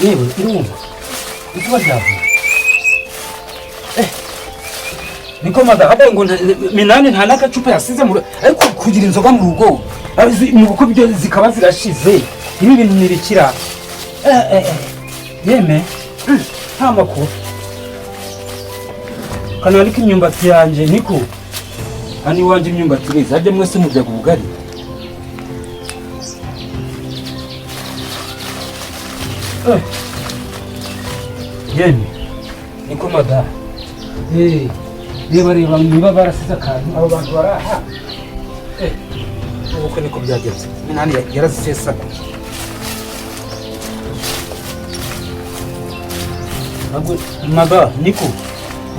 yewe urumva izuba ryavuye niko mada hada ngo minani nta n'agacupa yasize ariko kugira inzoga mu rugo mu bukwe byo zikaba zirashize ibi bintu nirikira yeme nta makuru kanarika imyumbati yanje niko ani wanje imyumbati iriza ajye mwese murya ubugari yeme niko mada reba niba barasize akantu abo bantu baraha ubukwe niko byagenze minani yarazisesa mada niko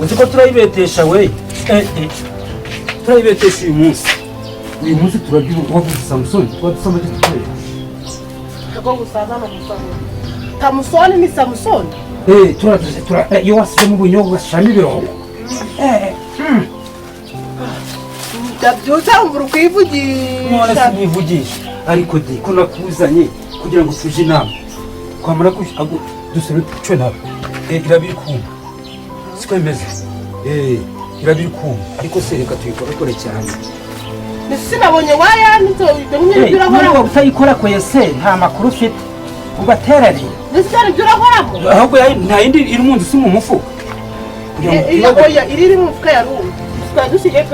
uzi ko turayibetesha we turayibetesha uyu munsi turagira wavuze Samson twadusoma gitwe ko gusazana musoni Samson ni Samson tura yo wasize mu bunyobwa shami birongo ndabyuta umvura kwivugisha none sinivugisha ariko de ko nakuzanye kugira ngo tuje inama kwamara ko dusebe cyo nawe irabiri kumva siko imeze irabiri kumva ariko se reka tuyikore cyane sinabonye wayanditse ibyo byurakora ko utayikora ko yese nta makuru ufite ugaterari nisari byurakora ahubwo nta yindi iri mu nzu si mu mufuka oya iri mu mufuka ya rumwe twadusigaye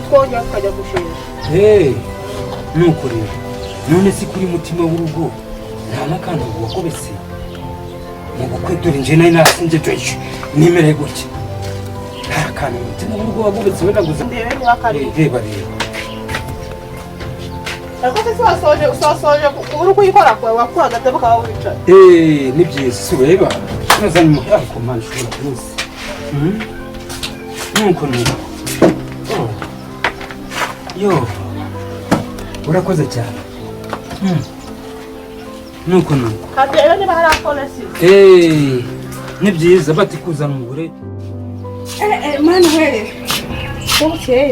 twongera tukajya gushira nuko rero none si kuri mutima w'urugo nta n'akantu wakobetse mu bukwe dore nje nari nasinze doje nimereye gutya nta kantu mutima w'urugo wagobetse we naguze ndebe niba kari reba ariko se usosoje uri kuyikora kwawe wakura agatebo kawe wicaye ni byiza si ureba nazanye mu ariko man shobora rwose nuko nuko yo urakoze cyane nuko kandi rero niba hari akonesi ni byiza bati kuzana umugore mani were ukeye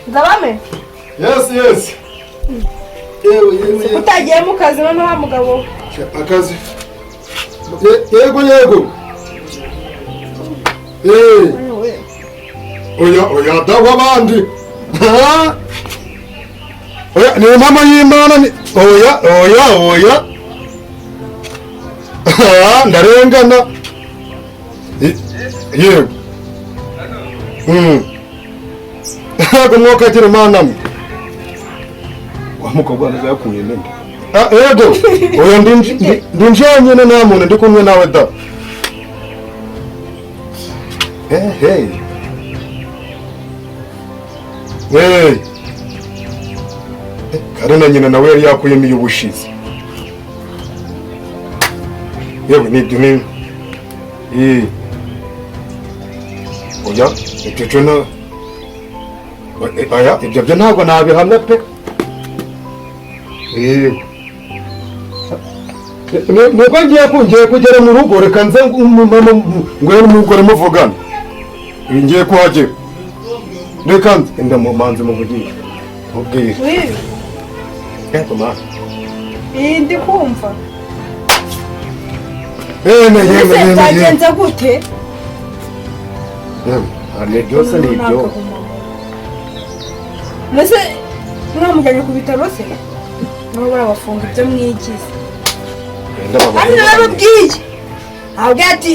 Ndabame yes yewe utagiye mu kazi none wa mugabo akazi yego oya dawa abandi oya ni mama y'Imana ni oya ndarengana yego ntabwo mwokagira Imana mwe wa mukobwa naza yakuye nende yego oya ndinje nyine nta muntu ndi kumwe nawe da kare na nyina nawe yari yakuyemo iy'ubushize yewe nibyo ni oya icyo na oya ibyo byo ntabwo nabihamya pe nuko ngiye kugera mu rugo reka nze ngwere n'umugore muvugana ngiye kuhagera reka nze ndamumanze muvugisha mubwire ndi kumva byagenze gute byose ni ibyo mbese mwamujyanye ku bitaro se nabo barabafunga ibyo mwigize kandi narababwiye ababwiye ati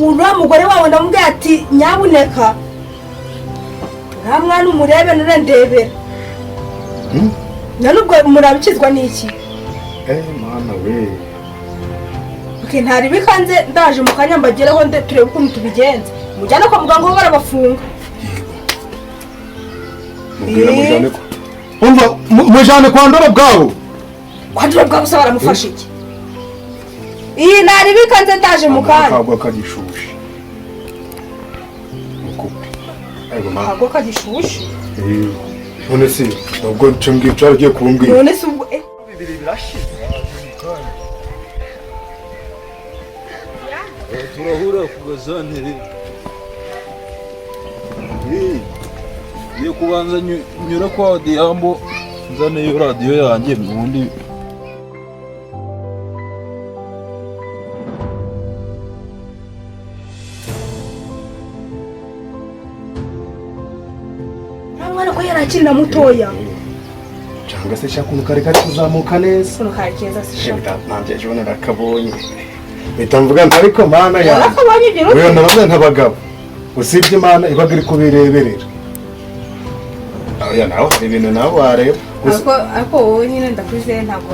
uriya mugore wawe ndamubwiye ati nyabuneka nta mwana umurebe nurendebera none ubwo murabikizwa n'iki mana we ntari bikanze ndaje mu kanya mbagereho turebe ukuntu tubigenza mujyane kwa muganga bo barabafunga mujyane kwa ndoro bwawe kwa ndoro bwawe se baramufasha iki iyi ntari bikanze ndaje mu kanya ntabwo kagishushe ntabwo kagishushe none se ubwo nce mbwicara ugiye kumbwira none se ubwo bibiri birashize turahura ku gasantere ngiye kubanza nyura kwa Odiyambo nzane iyo radiyo yanjye ubundi mwana ko yarakina mutoya cyangwa se shaka kari kuzamuka neza sono kari keza sishaka ntabyo ejo narakabonye mpita mvuga nti ariko mana yanjye narakabonye ibyo wewe nabaze ntabagabo usibye imana ibaga iri kubireberera oya nawe hari ibintu nawe wareba ariko wowe nyine ndakwizeye ntabwo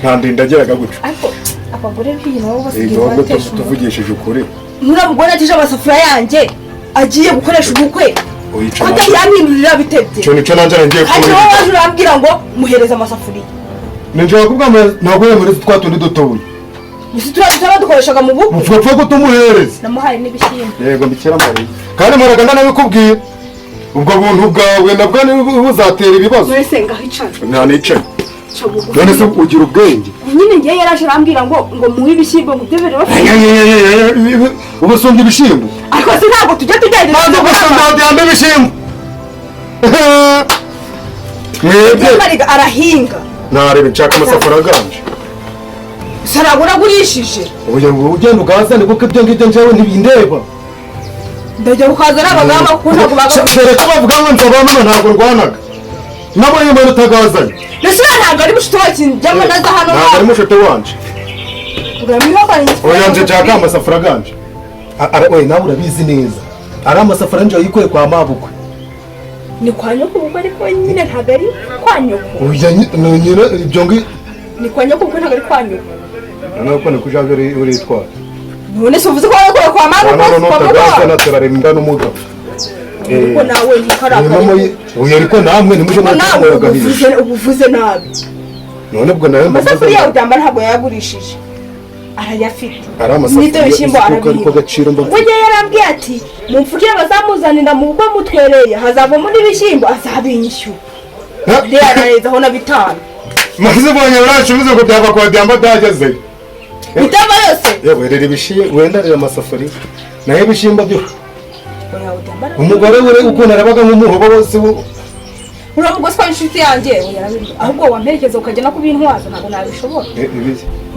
nta ndindageraga guca ariko abagore b'iyi nabo basigaye tuvugishije ukuri nura mugore atije amasafuriya yanjye agiye gukoresha ubukwe kuko yamwinurira bitebye cyo nico nanjye ngiye kandi wowe waje urambwira ngo muhereze amasafuriya ninjye kubwa ntabwo muri twa tundi dutobuye gusa turabitaba dukoreshaga mu bukwe upfa ko tumuhereza namuhaye n'ibishyimbo yego mbikira mariya kandi muraga nabikubwira ubwo buntu bwawe nabwo buzatera ibibazo mwese ngaho icana nta nicaye none se ugira ubwenge nyine ngiye yaraje arambwira ngo muhe ibishyimbo ngo byebere ubusumba ibishyimbo ariko se ntabwo tujya tugendera maze gusumba byambe ibishyimbo mwebwe arahinga narebe nshaka amasafuriya aganje sarabura agurishije ugenda ukahazane kuko ibyo ngibyo njyewe ntibindeba ndajya ukazana abagabo kuko ntabwo shereka bavuga ngo nzabana ntabwo rwanaga nabo yemera utagazanye ndetse ntabwo ari mushito wakinjyamo naza hano ntabwo ari mushito wanje oya nje nshaka amasafuriya aganje oya nawe urabizi neza ari amasafuriya nje yikuye kwa mabukwe ni kwa nyoko ubukwe ariko nyine ntabwo ari kwa nyoko oya nyine ibyo ngi ni kwa nyoko ubukwe ntabwo ari kwa nyoko noneho ko nikujaje uritwara none se uvuze ko wakuye kwa mabukwe no tagase nateraremba n'umugabo ko nawe ntikaraka oya ariko namwe nimuje nawe ubuvuze nabi none ubwo nawe amasafuriya udamba ntabwo yayagurishije arayafite n'ibyo bishyimbo arabihinga ubwo ngewe yarambwiye ati mumfukire bazamuzanira mu bukwe mutwereye hazavamo n'ibishyimbo azabinyishyura rero ararezaho na bitanu maze ubonye baracuruza ngo byava kwa byamba byagezeyo bitava yose yewe rero ibishyimbo wenda rero amasafuriya nayo ibishyimbo byo umugore we ukuntu arabaga nk'umuhobo wose uramugose kwa inshuti yanjye ahubwo wamperekeza ukajya no kubintwaza ntabwo nabishobora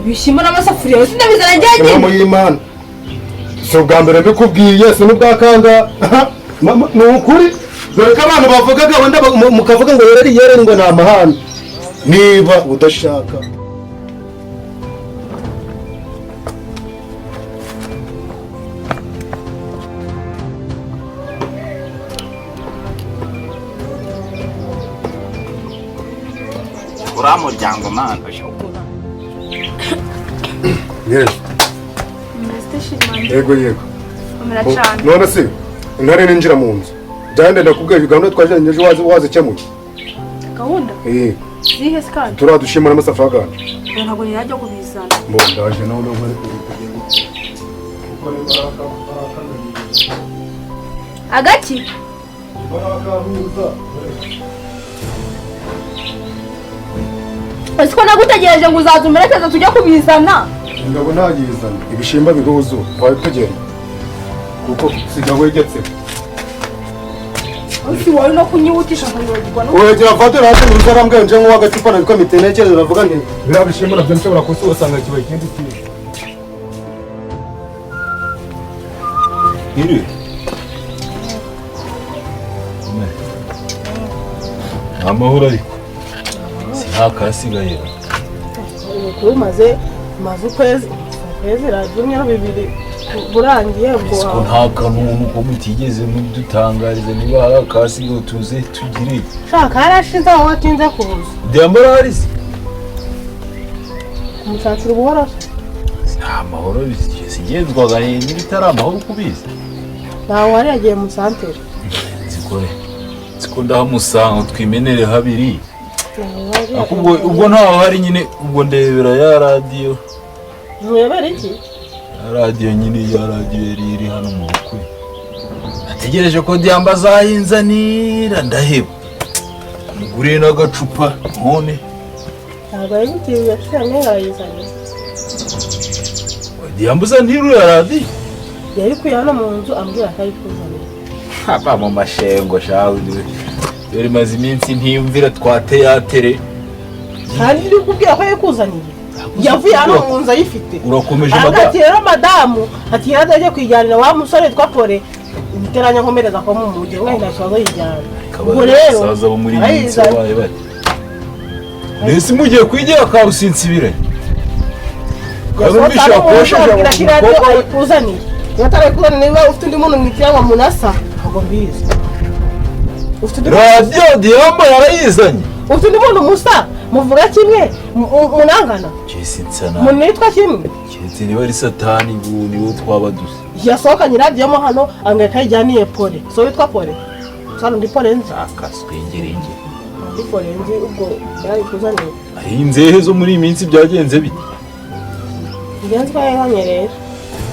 ibishyimbo n'amasafuriya yose ndabizana njyenyine inama y'Imana si ubwa mbere mbikubwiye si n'ubwa kanga ni ukuri dore ko abantu bavugaga wenda mukavuga ngo yere ngo ni amahane niba udashaka uriya muryango mwana yego none se intare ninjira mu nzu byande ndakubwiye gahunda twajyanye ejo wazikemuye gahunda zihe se kandi turadushimura amasafuriya aganje ntabwo yajya kubizana mbo ndaje nawe n'umwe agaki ese ko nagutegereje ngo uzaza umerekeze tujya kubizana ngabo ntagizana ibishimba bihuzu wawe tugenda kuko siga wegetse usi wawe no kunyihutisha nkanyibagirwa no wegera fatira hasi mu zarambwe nje ngo wagacupa na bikomite nekerezo bavuga nti bira bishimba nabyo nshobora kusanga kibaye ikindi kintu iri amahoro ariko sinakasigaye umaze ukwezi rajumye no bibiri burangiye ubwo nta kanunu ko mutigeze mudutangariza niba hari akasigaye tuze tugire shaka harashize aho watinze kuza Diambara harisi umushakira ubuhoro nta mahoro sigenzwaga n'ibitari amahoro kubizi ntawe wari yagiye mu santere siko ndahamusanga twimenere habiri ubwo ntaho hari nyine ubwo ndebera ya radiyo nturebera iki radiyo nyine ya radiyo yari iri hano mu bukwe nategereje ko Diamba azayinzanira ndaheba muguriye n'agacupa none ntabwo yabitiye yacanye arayizanye Diamba uzanira ya radiyo yari kuya hano mu nzu ambwira ko ari kuzanira hapa mu mashengo shawe dore maze iminsi ntiyumvira twateyatere kandi ndi kubwira ko yakuzaniye yavuye hano mu nzu ayifite urakomeje ati rero madamu ati yari agiye kwijyanira wa musore twa Pole iteranya nkomereza ko mu mujyi mwe nta kibazo yijyana ubwo rero saza bo muri minsi babaye bati nese mugiye kwigira karusinsibire Karumbi shakosha ayikuzaniye yatarayikuzaniye niba ufite undi muntu mwitira munasa ntabwo mbizi radio Diambo yarayizanye ufite undi muntu musa muvuga kimwe munangana Jesitsana munitwa kimwe Kiti niwe ari satani niwe twabaduze yasohokanye radio mo hano angeka ijyaniye Pole so witwa Pole sano ndi Pole nzi akaswengerenge ndi Pole nzi ubwo yarayikuzaniye ahinze zo muri iminsi byagenze bite ngenzi kwa yanyerera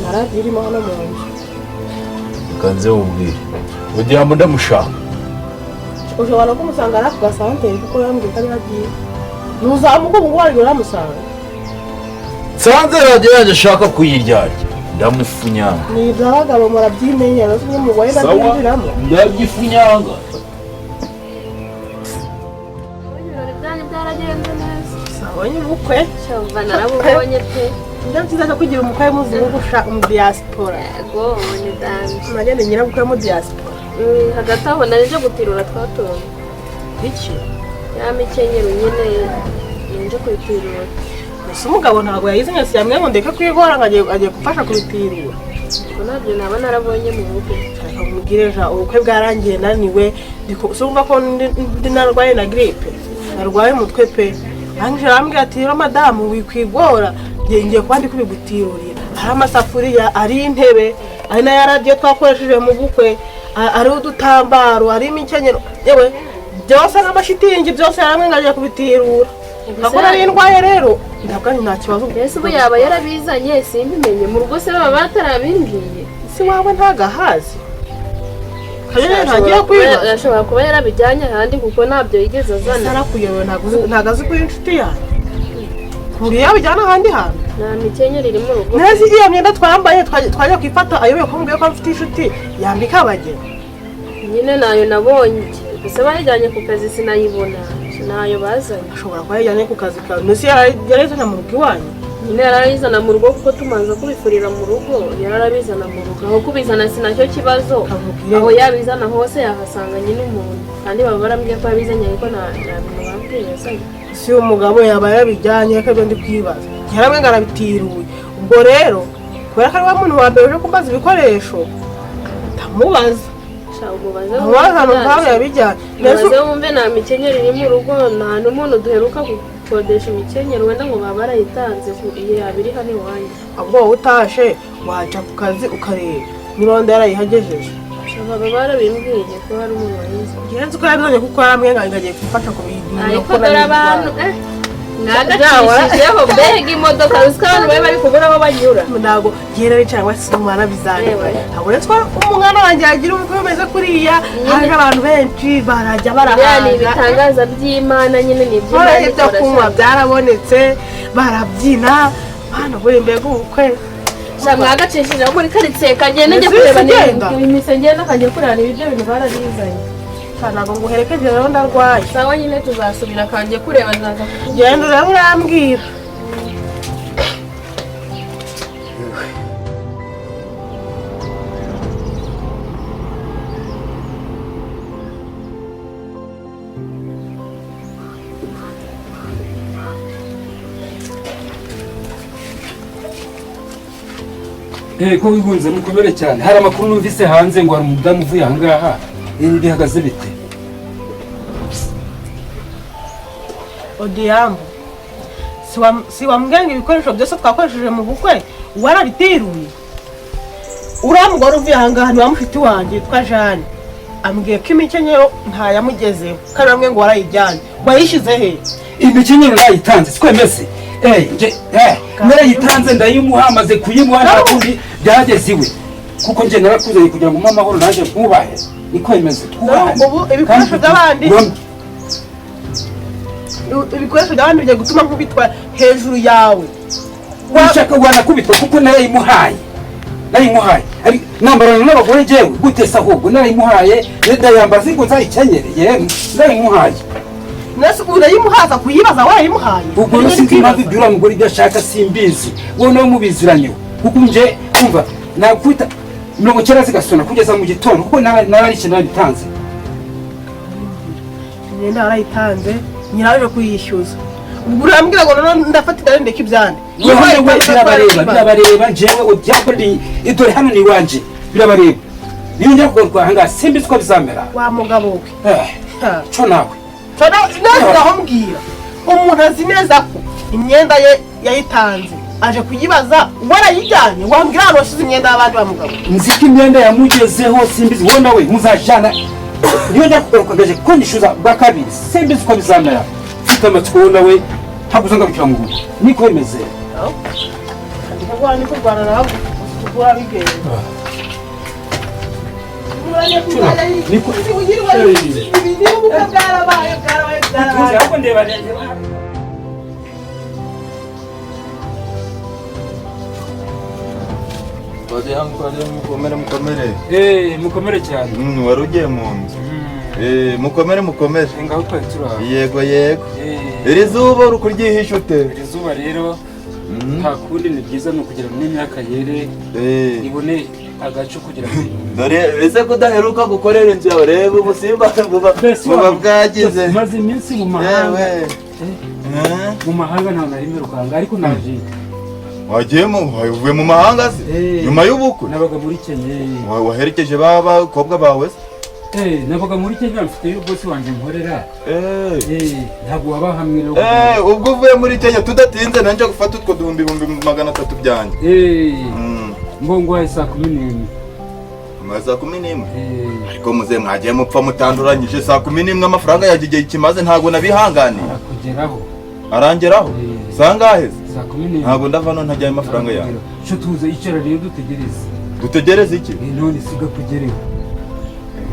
naradi irimo hano mu nzu kanze ubwire Diambo ndamushaka ushobora kumusanga ari ku gasantere kuko yambwiye ko ari hagiye nuzamuka ngo wari uramusanga sanze radio yaje ashaka kuyiryarya ndamufunyanga ni iby'abagabo murabyimenyera n'umugore babyinjiramo ndabyifunyanga ibirori byanyu byaragenze neza sabonye ubukwe cyumva narabubonye pe nibyo byiza cyo kugira umukwe w'umuzungu mu diaspora yego ni danje magende nyirabukwe mu diaspora hagati aho narije gutirura twatonye iki ya mikenyero nyine ninje kuyitirura ese umugabo ntabwo yayizanye si yamwe ngo ndeke kwigora ngo agiye gufasha kubitirura ubwo nabyo naba narabonye mu bukwe akamubwireja ubukwe bwarangiye naniwe sumva ko ndi narwaye na gripe narwaye umutwe pe angije arambwira ati rero madamu wikwigora ngiye kuba ndi kubigutirurira hari amasafuriya ari intebe ari na ya radio twakoresheje mu bukwe ari udutambaro ari imikenyero yewe byose n'amashitingi byose yaramwe ngaje kubitirura nakora ari indwaye rero ndabwanye nta kibazo mbese ubu yaba yarabizanye simbimenye mu rugo se baba batarabimbwiye si wawe ntagahazi ntagiye kwibaza ashobora kuba yarabijyanye ahandi kuko ntabyo yigeze azana narakuyobewe ntago azi kuri inshuti yanjye kuri yabijyana ahandi hantu nta mikenyero iri mu rugo neza iyo myenda twambaye twajya kwifata ayobewe ko mbwiye ko mfite inshuti yambika abageni nyine nayo nabonye gusa bayijyanye ku kazi sinayibona nayo bazanye ashobora kuba yajyanye ku kazi kawe mbese yarayizanye mu rugo iwanyu nyine yarabizana mu rugo kuko tumanza kubifurira mu rugo yarabizana mu rugo aho kubizana si nacyo kibazo aho yabizana hose yahasanga nyine umuntu kandi baba barambwiye ko yabizanye ariko nta bintu bambwiye yazanye si umugabo yaba yabijyanye ko ndi kwibaza yaramwe ngarabitiruye ubwo rero kubera ko ari wa muntu wa mbere uje kumbaza ibikoresho ndamubaza maze wumve nta mikenyero iri mu rugo nta n'umuntu duheruka gukodesha imikenyero wenda ngo baba barayitanze yaba iri hano iwanyu ahubwo wowe utashe wajya ku kazi ukareba niba yarayihagejeje baba barabimbwiye ko hari umuntu wayize ngenzi ko yabizanye kuko yaramwe ngagiye gufasha ku bintu ariko dore abantu mwagacishijeho mbega imodoka uziko abantu bari bari kubura aho banyura ntabwo gihera cyangwa se umwana bizanye ntabwo rero umwana wanjye yagira ubukwe bumeze kuriya haje abantu benshi barajya barahaga ni ibitangaza by'Imana nyine ni iby'Imana ibyo kunywa byarabonetse barabyina bana buri mbega ubukwe mwagacishijeho muri karitsiye kagenda njya kureba imise ngenda kajya kureba ibyo bintu barabizanye ntabwo nguherekeje rero ndarwaye sawa nyine tuzasubira kanjye kureba nzaza genda rero urambwira ko wibunze mukomere cyane hari amakuru numvise hanze ngo hari umudamu uvuye aha ngaha bihagaze bite Diambo si wambwira ibikoresho byose twakoresheje mu bukwe warabitiruye uriya mugore uvuye aha ngaha ni wa mushiti wanjye yitwa Jeanne ambwiye ko imikenyero ntayamugezeho kandi bamwe ngo warayijyanye wayishyize he imikenyero nayitanze twemeze narayitanze ndayimuha amaze kuyimuha nta kundi byageze iwe kuko njye narakuzanye kugira ngo umpe amahoro nanjye mwubahe niko bimeze twubahane ubu ibikoresho by'abandi ibikoresho by'abandi bigiye gutuma nkubitwa hejuru yawe ushaka wanakubitwa kuko narayimuhaye nayimuhaye ari nambarana n'abagore jewe gute se ahubwo nayimuhaye ndayambara siko nzayikenyereye nayimuhaye nasi urayimuhaza kuyibaza warayimuhaye ubwo no sinzi impamvu ibyura mugore ibyo ashaka simbizi wowe nawe mubiziraniwe kuko nje kumva nakwita mirongo icyenda zigasona kugeza mu gitondo kuko nararike nabitanze imyenda warayitanze nyiraje kuyishyuza ubwo urambwira ngo none ndafatira ndeke ibyande birabareba jewe ubyakuri idore hano ni wanje birabareba niyo njya kugaruka ahangaha simbizi ko bizamera wa mugabo we co nawe neza aho mbwira umuntu azi neza ko imyenda ye yayitanze aje kuyibaza warayijyanye wambwira ahantu washyize imyenda y'abandi ba mugabo nzi ko imyenda yamugezeho simbizi wowe nawe muzajyana niyo njya kugaruka ngaje ko nishyuza bwa kabiri simbizi ko bizamera mfite amatsiko wowe nawe ntabwo uzangarukira mu rugo niko bimeze niko rwanda nawe ugura bigenda mukomere cyane wari ugiye mu nzu mukomere ngaho twari turaha yego iri zuba uri kuryihisha ute iri zuba rero nta kundi ni byiza ni ukugira ngo n'imyaka yere ibone agace kugira ngo dore ese kudaheruka gukorera inzu yawe reba ubusimba buba bwagize maze iminsi mu mahanga ntawe narimerukanga ariko naje uvuye mu mahanga se nyuma y'ubukwe nabaga muri Kenya waherekeje bakobwa bawe se nabaga muri Kenya mfite bosi wanjye nkorera ntabwo waba hamwe rero ubwo uvuye muri Kenya tudatinze nanjye gufata utwo 300 byanjye ngwaye saa 11 saa 11 ariko muze mwagiye mupfa mutanduranyije saa 11 amafaranga yagiye kimaze ntabwo nabihanganiye akugeraho arangeraho sangahe saa 11 ntabwo ndava none ntajyaye amafaranga yawe cyo tuze icara rero dutegereze iki none siga kugereho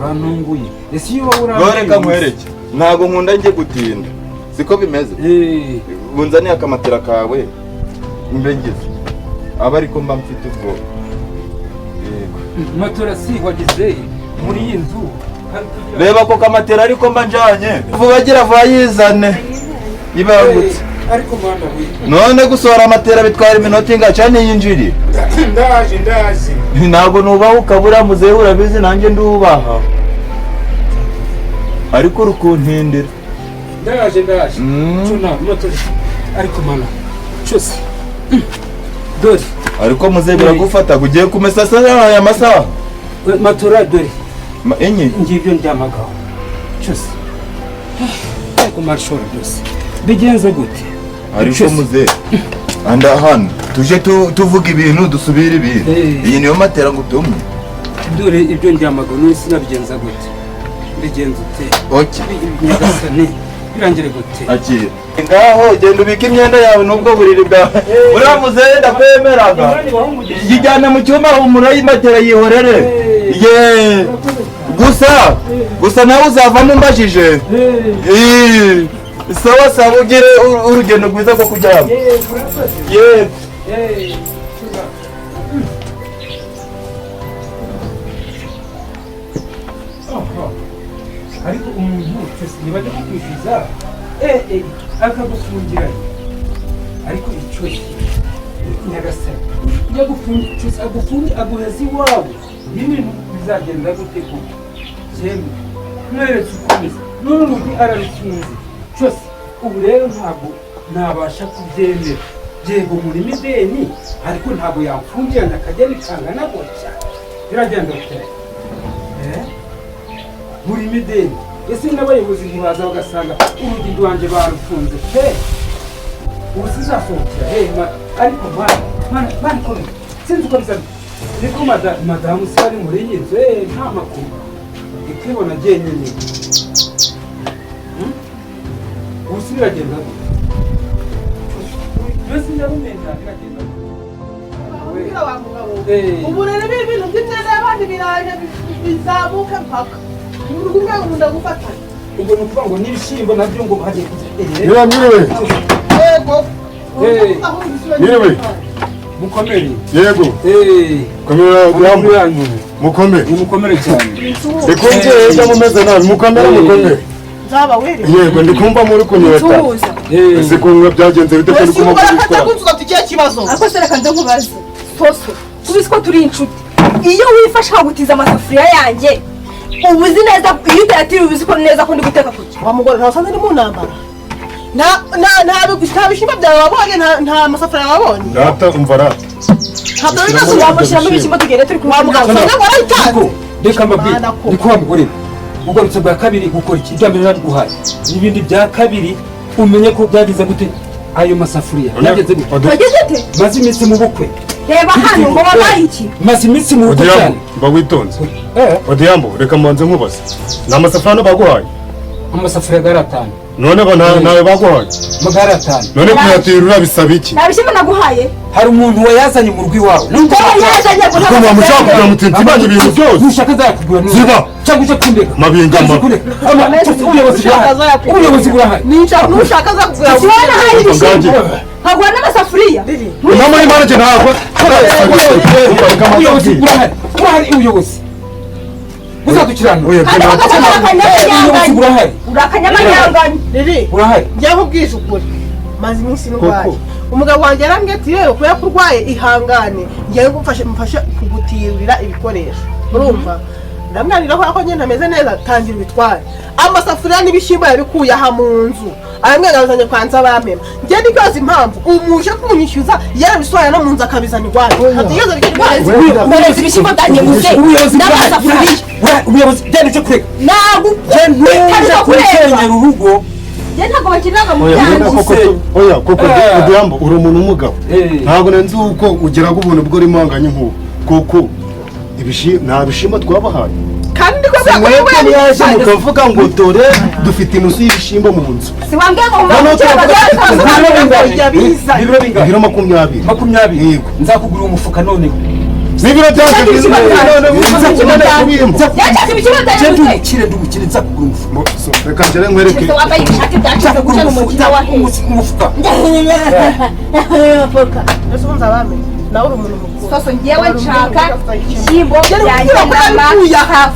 banunguye ese iyo wabura reka nkwereke ntabwo nkunda njye gutinda siko bimeze bunzaniye akamatera kawe mbengeze aba ariko mba mfite ubwo matora si wagize muri iyi nzu reba ko kamatera ariko mba njanye vuba gira vuba yizane ibangutse ariko mwana none gusohora amatera bitwara iminota ingaca niyinjiri ndaje ntabwo nubaha ukabura muzehe urabizi nanjye ndubaha ariko rukuntindira ndaje cuna matora ariko mwana cyose dore ariko muzehe biragufata ugiye kumesa aya masaha matora dore enye ngibyo ndyamagaho cyose ariko marshora byose bigenze gute ariko muzehe anda hano tuje tuvuga ibintu dusubira ibintu iyi niyo matera ngo tumwe dore ibyo ndyamagaho none sinabigenza gute bigenze ute nyagasani birangire gute akira ngaho genda ubika imyenda yawe n'ubwo buriri bwawe uriya muzehe ndakwemeraga yijyana mu cyumba humura y'imatera yihorere gusa nawe uzavamo umbajije sawa ugire urugendo rwiza rwo kuryama yego ariko umuntu niba ajya kukwishyuza akagufungiranye ariko icyo nyagasani iyo agufungiye aguheza iwawe n'ibintu bizagenda gute koko cyemwe mweretse ukomeza n'urugi ararukinze cyose ubu rero ntabwo nabasha kubyemera yego murimo ideni ariko ntabwo yamfungirana akajya bikangana gutya biragenda gute murimo ideni ese n'abayobozi ntibaza bagasanga urugi rwanjye barufunze pe ubu sizasohokera ariko mwana ikomeye sinzi uko bisa niko madamu se ari muri iyi nzu nta makuru ikibona jyenyine ubu si biragenda gute mbese nyarumenda biragenda ubu rero ibintu by'imyenda y'abandi biraje bizamuke mpaka urwego nkunda gufatanya ubwo ni ukuvuga ngo n'ibishyimbo nabyo ngo hagiye Nyiriwe. yego Nyiriwe. mukomere. Yego. Komera Amakuru yanyu. mukomere. Mukomere cyane. Ndikumva ejo mumeze nabi mukomere. Nzaba were. Yego ndikumva muri kunyota. Ese kumwe byagenze bite Wese kuri ubwo kumukora. akakunzuza tukiye kibazo. Ako se reka nkubaze. Soso, tubizi ko turi inshuti. Iyo wifasha gutiza amasafuriya yanjye, ubu uzi neza iyo utayatira ubizi ko neza ko ndi guteka kuki. Wa mugore ntasanze ni mu ntambara. Nta bishimba byawe wabonye nta masafuriya wabonye. Data umva ra. Ntabwo bibazo Wamushyiramo ibishyimbo tugende turi kumwe. wa muganga usanga warayitanze. Reka mbabwire. Ni kwa mugore. Ugarutse bwa kabiri gukora iki? Ibya mbere nabiguhaye. Ibindi bya kabiri umenye ko byagize gute ayo masafuriya. Byageze gute? Wageze te? Maze iminsi mu bukwe. Reba hano ngo wabaye iki? Maze iminsi mu bukwe cyane. Mba witonze. Odiyambo reka mbanze nkubaze. Ni amasafuriya baguhaye? Amasafuriya garatanu. None nawe baguhaye? Magara atanu. None kuyatirura bisaba iki? Nta bishyimbo naguhaye? Hari umuntu wayazanye mu rugo iwawe. Ngo yazanye ngo Ko mwamushaka kugira mutinzibanye ibintu byose. Nushaka zakugura neza. Ziba. Cyangwa uje kundeka. Mabinga mabi. Ubuyobozi burahari. Nushaka azakugura. Kibona hari ibishyimbo. Nkagura n'amasafuriya. Mama y'imanaje ntabwo. Ubuyobozi burahari. Burahari ubuyobozi. Buzadukirana. Hano Ubuyobozi burahari. urakanyamanyanganya. Riri. Burahari. Njye nkubwije ukuri. Maze iminsi ndwaye. Umugabo wanjye yarambwiye ati rero kubera ko urwaye ihangane ngiye mufashe kugutirira ibikoresho. Urumva? Ndamwanira ko nyine ntameze neza tangira ibitware. Amasafuriya n'ibishyimbo yabikuye aha mu nzu. Aramwegazanye kwanza bamema. Njye ndikoze impamvu umuje kunyishyuza yarabisohoye no mu nzu akabizana igwari. Hatigeze bikigwari. Ubuyobozi ibishyimbo byanyemuze. N'amasafuriya. Ubuyobozi byanditse kureka. Ntabwo Ntuje kusenyera urugo. njye ntabwo bakinaga mu byanjye. Oya koko Odiyambo uri umuntu umugabo. Ntabwo nenzi uko ugiraga ubuntu bwo rimanganye nk'ubu. Koko nta bishimbo twabahaye. Kandi ko Mwebwe mwaje mukavuga ngo dore dufite inusu y'ibishimbo mu nzu. Siwambia ngo Ibiro bingahe? Ibiro 20. 20. Yego. Nzakugurira umufuka none. N'ibiro byanjye Kire ndumukire nzakugura umufuka. Reka njye nkwereke. wambaye ishati byacitse guca n'umukino wa umufuka. Ese unza bame. Nawe uri umuntu mukuru. Soso ngewe nshaka ishyimbo byanjye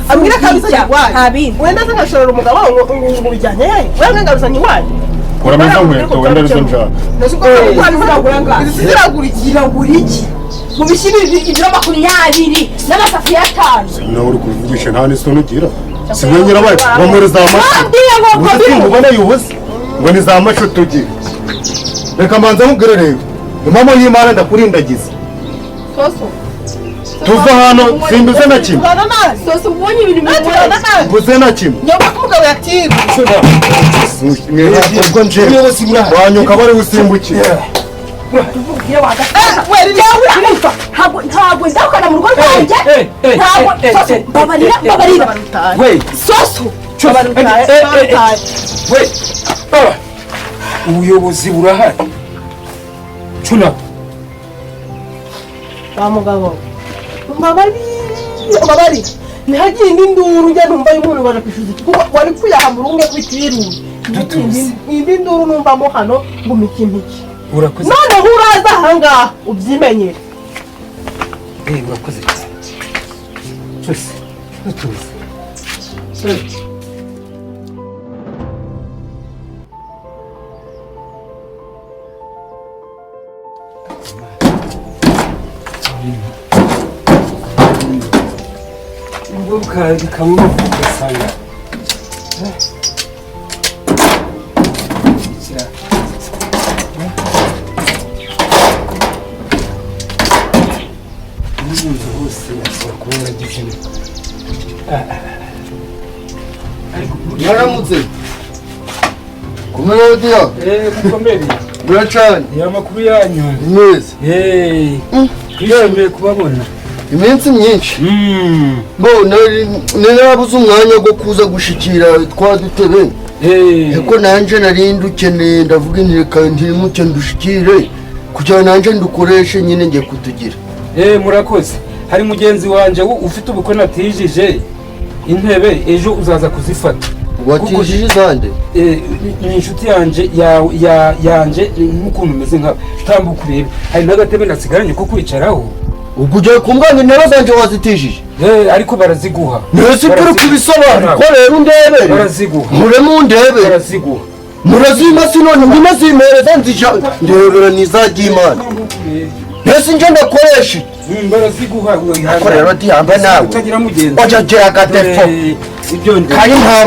Ambwira kabisa igwari. habindi Wenda zangashorera umugabo ngo bijyanye he? Wenda ngaruzanye iwanyu. Urameza nkweto wenda arizo nshaka. ziragura iki mu bishyimbo ibiro 20 n'amasafuriya 5. Nawe uri kuvugisha nta n'isoni ugira. Simwe nyirabaye bamuri za macu. Wambwiye ngo Uzi ubona yubuze ngo ni za macu tugira. Reka mbanza nkubwire rero. Mama y'Imana ndakurindagiza. Soso Tuva hano simbuze na kimwe. Soso ubonye ibintu bimwe Mbuze na kimwe. Nyuma kumugabo yatira. Ubwo nje wanyuka bari usimbukira. tuvugire wagata ntabwo ndakana mu rugo rwanjye ntabwo Soso babarira We. Soso We. Ubuyobozi burahari. Cuna. Wa mugabo. Mbabari. Ntihagiye indi nduru njye numva y'umuntu baje kwishyuza kuko wari kuyaha mu rumwe kwitiru. Indi nduru numvamo hano ngo mikimiki. Urakoze. None uraza ahangaha ubyimenyere. Urakoze cyane. Cyose. Tutuze. Kamwe ugasanga n'umuntu wose ashobora kuba yaragize Yaramutse. Kumediya. mukomere Buracane. amakuru yanyu Neza. twishimiye kubabona. Iminsi myinshi. Narabuze umwanya wo kuza gushikira twa dutebe. Eko nanje nari ndukeneye ndavuga nti reka ntimuke ndushikire kugira nanje ndukoreshe nyine ngiye kutugira. Murakoze. Hari mugenzi wanje ufite ubukwe natijije intebe ejo uzaza kuzifata. watijije izande ni inshuti yanje nk'ukuntu umeze nkawe tambuka urebe hari n'agatebe nasigaranye ko kwicaraho ubwo ugiye kumbwanga intebe zanjye wazitijije ariko baraziguha ntese turi kubisobanura ko rero undebere baraziguha muremo undebere baraziguha murazima sinone ndimo zimereza nzija ndebera nizagimana ntese nje ndakoresha baraziguha ko rero diyamba nawe utagira mugenzi wajagera agatefo kandi nta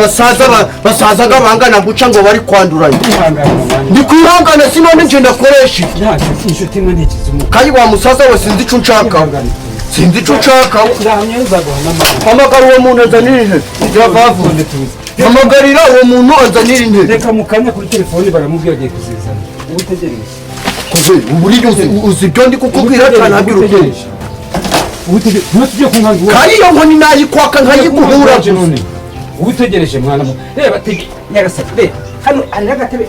basazaga bangana guca ngo bari kwanduranya ndi kwihangana sinone nje ndakoresha inshuti imwe ntikizimu kandi wa musaza we sinzi ico nshaka sinzi ico nshaka hamagara uwo muntu azanira intebe iravavu hamagarira uwo muntu azanira intebe reka mu kanya kuri telefoni baramubwira agiye kuzizana ubu utegereje kuze uburyo uzi ibyo ndi kukubwira cyane ntabwo urutegereje ntutujye ku nkanzu kandi iyo nkoni nayikwaka nkayiguhura ubu utegereje mwana reba nyagasani reba hano hari n'agatebe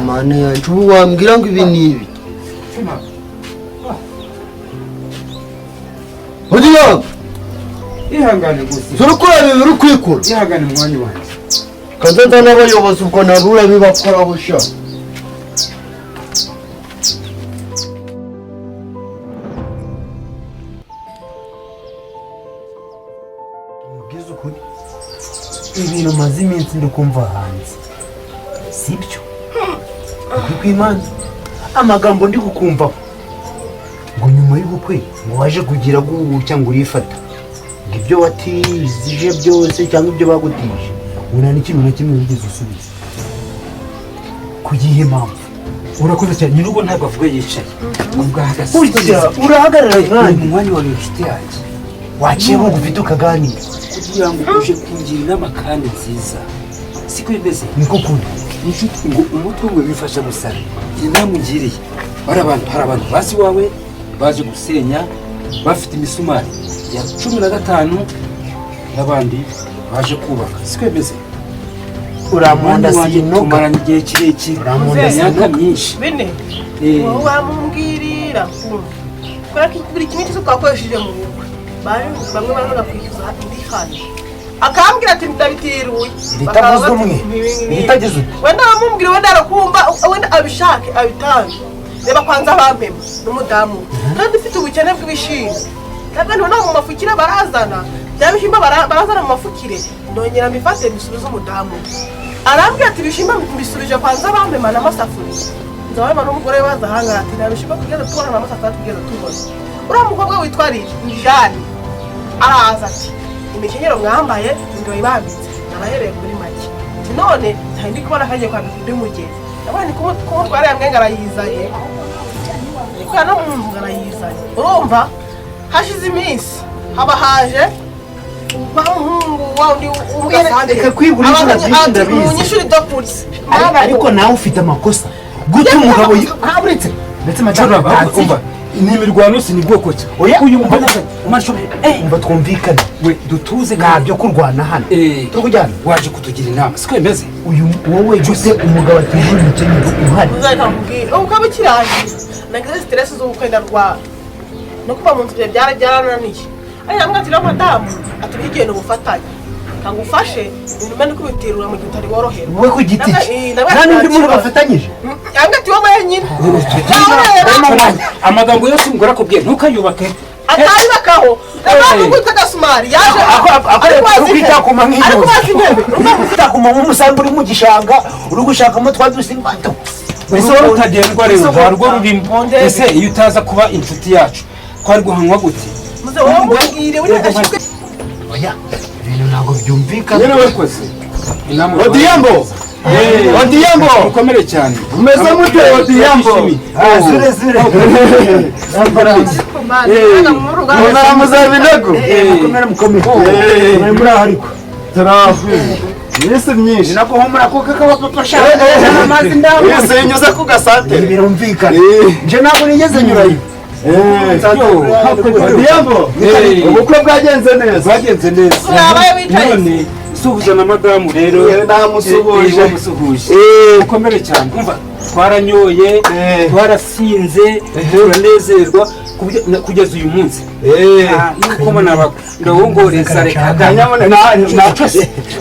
mana yanjye ubu wambwira ngo ibi ni ibi uriya ihangane gusa turi kureba ibi uri kwikura ihangane mu mwanya wanjye kaza nza n'abayobozi ubwo nabura bibakora busha ibintu maze iminsi ndi kumva hanze sibyo kwimana amagambo ndi kukumvaho ngo nyuma y'ubukwe ngo waje kugira gutya ngo urifata ngo ibyo watije byose cyangwa ibyo bagutije ubona n'ikintu na kimwe wigeze usubiza ku gihe impamvu urakoze cyane nyir'urugo ntabwo avuga yicaye burya urahagarara mu mwanya wawe inshuti yanjye waciye bugufi ukaganira kugira ngo uje kungira inama kandi nziza siko bimeze niko kuri inshuti ngo umutwe we wifasha gusara inama ungiriye hari abantu basi wawe baje gusenya bafite imisumari ya 15 n'abandi baje kubaka siko bimeze uramunda sino kumarana igihe kirekire uramunda imyaka myinshi bine wowe wamumbwirira kubera ko buri kimwe cyose twakoresheje mu bukwe bamwe baraza kwishyuza indi hano akambwira ati ndabitiruye ritavuzwe umwe ritageze wenda bamubwira wenda arakumva wenda abishake abitange reba kwanza bampema n'umudamu kandi ufite ubukene bw'ibishimbo kandi none mu mafukire barazana bya bishimbo barazana mu mafukire ndongera mbifate bisubiza umudamu arambwira ati ibishimbo mbisubije kwanza bampema n'amasafuriya nzabona n'umugore waza ahangara ati nta bishimbo tugeze tubona n'amasafuriya tugeze tubona uriya mukobwa witwa Jane araza ati imikenyero mwambaye ngo ibambitse nabahereye muri make none nta ndi kubona kagiye kwambika undi mugezi abandi ko twari yamwe ngarayizaye kwa no mu ngarayizaye urumva hashize iminsi haba haje bahungu waundi umugasande kwigurisha ndabizi umunyeshuri dokurse ariko nawe ufite amakosa gute umugabo haburetse ndetse macana bakumva imirwano si ni bwoko ki uyu umva twumvikane we dutuze ntabyo kurwana hano tukujyana waje kutugira inama siko bimeze uyu wowe gute umugabo atijura umukenyero uhari uzakambwira ukaba ukirangiye nagize stress zo kwenda rwa no kuba mu nzu byarananiye ayambwa ati madamu atubigiye no gufatanya kangufashe ibintu mende kubiterura mu gihe utari worohera wowe ku giti kandi undi muntu bafatanyije yambwa ati wowe nyine amagambo yose umugore akubwiye ntukayubake atayubakaho abantu kwita gasumari yaje ukwitakuma nk'iyo ukwitakuma nk'umusambi uri mu gishanga uri gushakamo twa dusimbato ese wari utagendwa rero ntarwo rurimo ese iyo utaza kuba inshuti yacu twari guhanwa gute muze wowe mubwire uri ashike oya ibintu ntabwo byumvikana nyine wakoze Odiyambo Odiyambo ukomere cyane umeze mute Odiyambo zure zure muzabinego mukomere mukomere muri aho ariko tarafu Yese myinshi nako homura kuko kabapapa shaka amazi ndaho yese nyuza ku gasante birumvikana nje ntabwo nigeze nyurayo Odiyambo ubukwe bwagenze neza bwagenze neza none suhuza na madamu rero namusuhuje ukomere cyane umva twaranyoye twarasinze turanezerwa kugeza uyu munsi nuko mbona ndawongoreza reka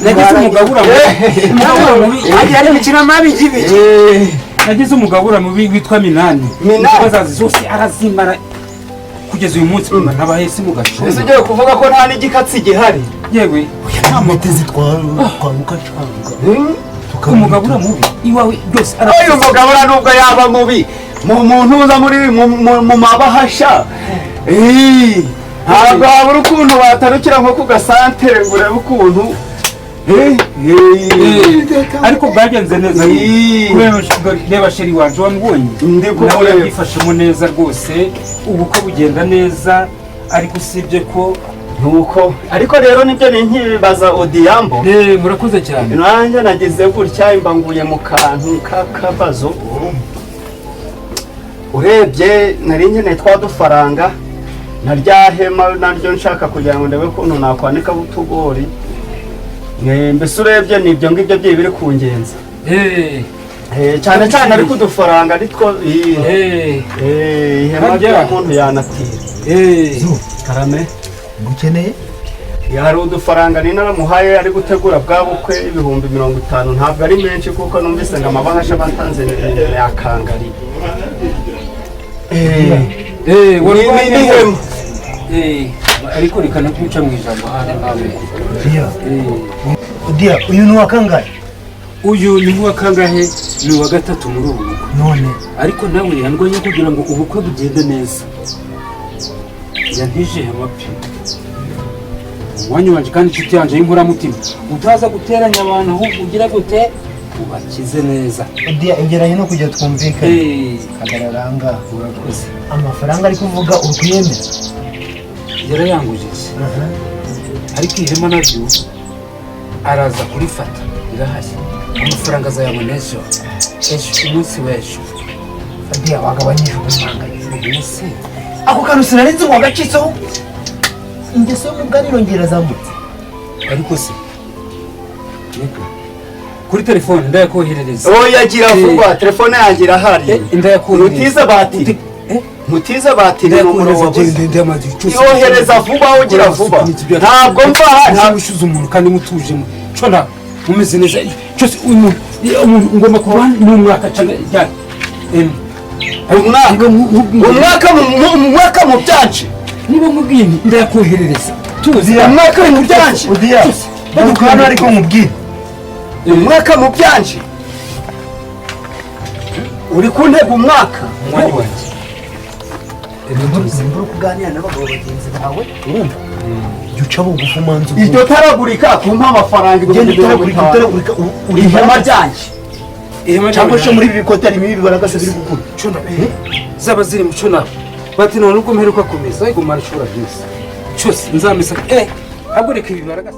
nagize umugabura mubi ari imikino mabi gibi nagize umugabura mubi witwa Minani bazazi zose arazimara kugeza uyu munsi ntabahese mu gaco ese ugiye kuvuga ko nta n'igikatsi gihari yewe amatezi twaruka canga umugabura mubi iwawe byose uyu mugabura nubwo yaba mubi mu muntu uza muri mu mabahasha ntabwo habura ukuntu watarukira nko ku gasantere ngo urebe ukuntu ariko bwagenze neza reba sheri wanje wamubonye nawe yabifashemo neza rwose ubukwe bugenda neza ariko usibye ko nuko ariko rero nibyo ni nkibaza Odiyambo murakoze cyane nanjye nagize gutya imbanguye mu kantu k'akabazo urebye nari nkeneye twa dufaranga na rya hema naryo nshaka kugira ngo ndebe ukuntu nakwanikaho utugori mbese urebye ni ibyo ngibyo biri ku ngenzi cyane cyane ariko udufaranga aritwo ihema ry'umuntu yanatira karame mukeneye hari udufaranga ni naramuhaye ari gutegura bwa bukwe ibihumbi 50 ntabwo ari menshi kuko numvise ngo amabahasha batanze yakangari ariko rikana kwica mu ijambo hano nawe Odia uyu ni wakangahe uyu ni wa kangahe ni wa gatatu muri ubu none ariko nawe yandwanye kugira ngo ubukwe bugende neza yantije amapi umwanya wanje kandi inshuti yanje y'inkoramutima utaza guteranya abantu ahubwo ugira gute ubakize neza Odia ingeranye no kujya twumvikana kagararanga urakoze amafaranga ari kuvuga urwiyemera yarayangujije ariko ihema naryo araza kurifata irahashye amafaranga azayabona ejo umunsi w'ejo Odia wagabanyije ubumanganye ese ako kantu sinarinzi ngo agacitseho ingeso y'umuganiro ngera zambutse ariko se kuri telefone ndayakoherereza yagira vuba telefone yanjye irahari ndayakoherereza mutiza batiri n'umuro wabuze yohereza vuba ugira vuba ntabwo mva ntabushuza umuntu kandi mutuje cona mumeze neza cyose umuntu ngomba kuba n'umwaka cyane umwaka mu byanshi niba mubwiye ndayakoherereza tuzi umwaka mu byanshi badukana ariko mubwire umwaka mu byanshi uri kuntega umwaka umwanya wanjye mbura kuganira n'abagabo bagenzi bawe urumva jya uca bugufi umanza iryo taragurika kumpa amafaranga ugenda utaragurika uri ihema ryanjye cyangwa se muri ibi bikote harimo ibi bigaragaza biri gukura cuna zaba ziri mu cuna bati none ubwo mperuka kumesa ariko marashobora byose cyose nzamesa ahubwo reka ibi bigaragaza